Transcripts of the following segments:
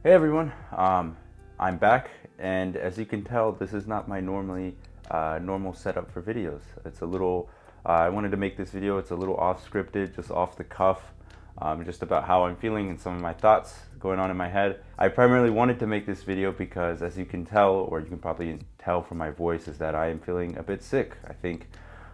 Hey everyone, I'm back, and as you can tell, this is not my normal setup for videos. It's a little. I wanted to make this video. It's a little off scripted, just off the cuff, just about how I'm feeling and some of my thoughts going on in my head. I primarily wanted to make this video because, as you can tell, or you can probably tell from my voice, is that I am feeling a bit sick. I think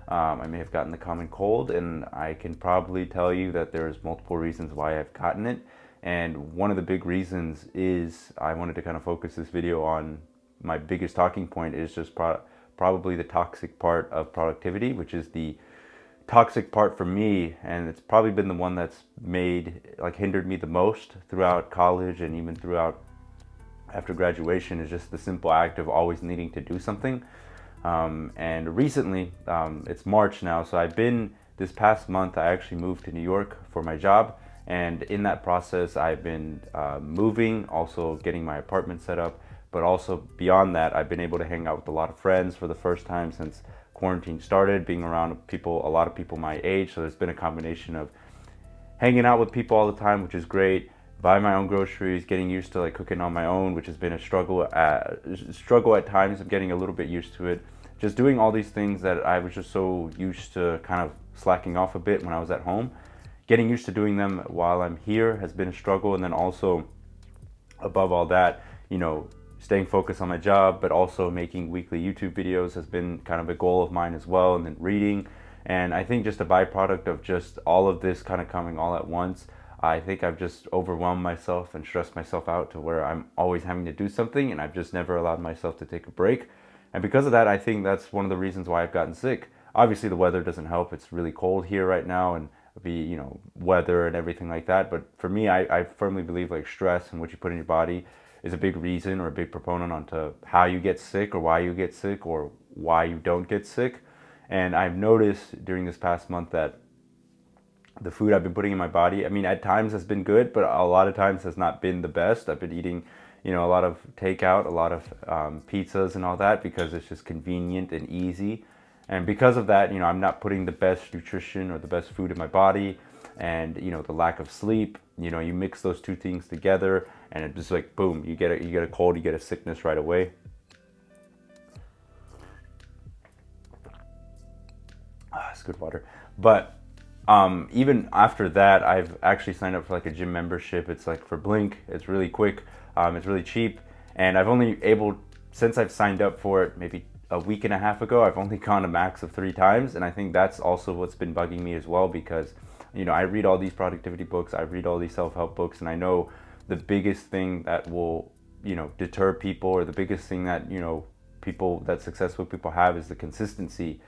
I may have gotten the common cold, and I can probably tell you that there's multiple reasons why I've gotten it. And one of the big reasons is I wanted to kind of focus this video on my biggest talking point is just probably the toxic part of productivity, which is the toxic part for me, and it's probably been the one that's hindered me the most throughout college and even throughout after graduation, is just the simple act of always needing to do something. And recently, it's March now, so this past month, I actually moved to New York for my job. And in that process, I've been moving, also getting my apartment set up. But also beyond that, I've been able to hang out with a lot of friends for the first time since quarantine started, being around a lot of people my age. So there's been a combination of hanging out with people all the time, which is great. Buying my own groceries, getting used to cooking on my own, which has been a struggle at times. I'm getting a little bit used to it. Just doing all these things that I was just so used to kind of slacking off a bit when I was at home. Getting used to doing them while I'm here has been a struggle. And then also, above all that, staying focused on my job, but also making weekly YouTube videos has been kind of a goal of mine as well. And then reading. And I think just a byproduct of just all of this kind of coming all at once, I think I've just overwhelmed myself and stressed myself out to where I'm always having to do something, and I've just never allowed myself to take a break. And because of that, I think that's one of the reasons why I've gotten sick. Obviously, the weather doesn't help. It's really cold here right now, and weather and everything like that. But for me, I firmly believe stress and what you put in your body is a big reason or a big proponent onto how you get sick or why you get sick or why you don't get sick. And I've noticed during this past month that the food I've been putting in my body, I mean, at times has been good, but a lot of times has not been the best. I've been eating, a lot of takeout, a lot of pizzas and all that because it's just convenient and easy. And because of that, I'm not putting the best nutrition or the best food in my body. And, the lack of sleep, you mix those two things together and it's just like, boom, you get a cold, you get a sickness right away. It's good water. But even after that, I've actually signed up for a gym membership. It's for Blink. It's really quick. It's really cheap. And since I've signed up for it maybe a week and a half ago, I've only gone a max of 3 times. And I think that's also what's been bugging me as well because, I read all these productivity books. I read all these self-help books. And I know the biggest thing that will, deter people, or the biggest thing that, successful people have, is the consistency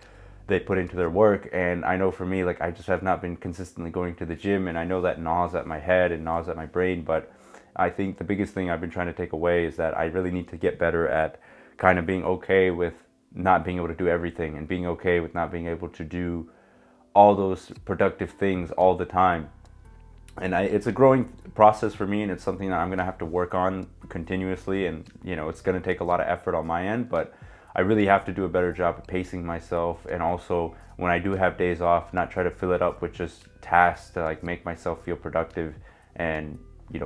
they put into their work. And I know for me, I just have not been consistently going to the gym, and I know that gnaws at my head and gnaws at my brain. But I think the biggest thing I've been trying to take away is that I really need to get better at kind of being okay with not being able to do everything, and being okay with not being able to do all those productive things all the time. And it's a growing process for me, and it's something that I'm going to have to work on continuously. And it's going to take a lot of effort on my end, but I really have to do a better job of pacing myself. And also, when I do have days off, not try to fill it up with just tasks to make myself feel productive and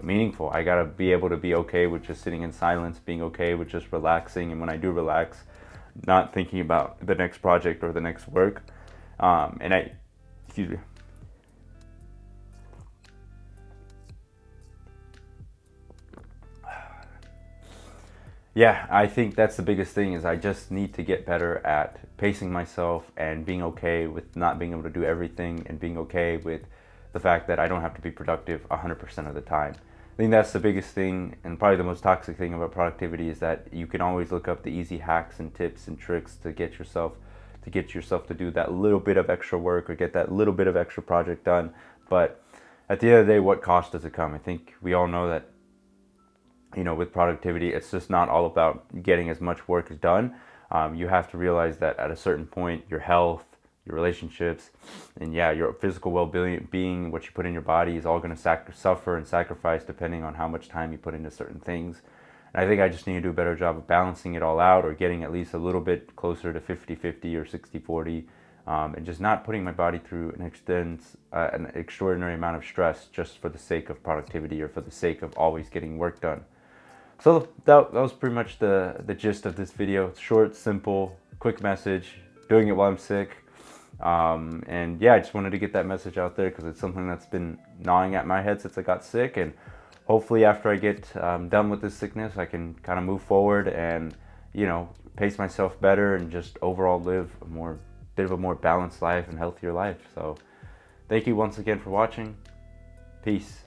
meaningful. I gotta be able to be okay with just sitting in silence, being okay with just relaxing. And when I do relax, not thinking about the next project or the next work. Excuse me. Yeah, I think that's the biggest thing, is I just need to get better at pacing myself and being okay with not being able to do everything, and being okay with the fact that I don't have to be productive 100% of the time. I think that's the biggest thing, and probably the most toxic thing about productivity, is that you can always look up the easy hacks and tips and tricks to get yourself to do that little bit of extra work or get that little bit of extra project done. But at the end of the day, what cost does it come? I think we all know that with productivity, it's just not all about getting as much work as done. You have to realize that at a certain point, your health, your relationships, and your physical well-being, what you put in your body, is all going to suffer and sacrifice depending on how much time you put into certain things. And I think I just need to do a better job of balancing it all out, or getting at least a little bit closer to 50-50 or 60-40, and just not putting my body through an extraordinary amount of stress just for the sake of productivity or for the sake of always getting work done. So that was pretty much the gist of this video. It's short, simple, quick message, doing it while I'm sick. And yeah, I just wanted to get that message out there because it's something that's been gnawing at my head since I got sick. And hopefully after I get done with this sickness, I can kind of move forward and, you know, pace myself better and just overall live a bit of a more balanced life and healthier life. So thank you once again for watching. Peace.